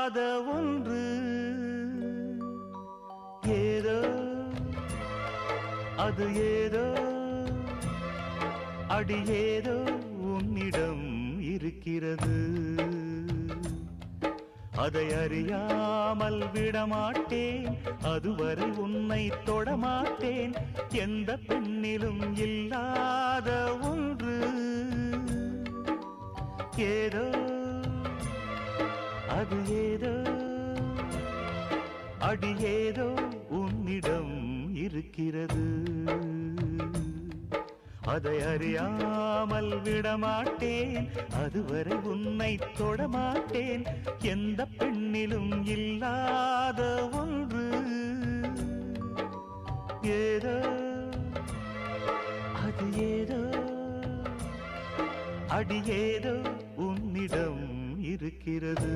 இல்லாத ஒன்று ஏதோ அது ஏதோ அடி ஏதோ உன்னிடம் இருக்கிறது அதை அறியாமல் விடமாட்டேன் அதுவரை உன்னை தொடமாட்டேன் எந்த பெண்ணிலும் இல்லாத ஒன்று ஏதோ அது ஏதோ அடி ஏதோ உன்னிடம் இருக்கிறது அதை அறியாமல் விடமாட்டேன் அதுவரை உன்னை தொடமாட்டேன் எந்த பெண்ணிலும் இல்லாத ஒன்று ஏதோ அது ஏதோ அடி ஏதோ உன்னிடம் இருக்கிறது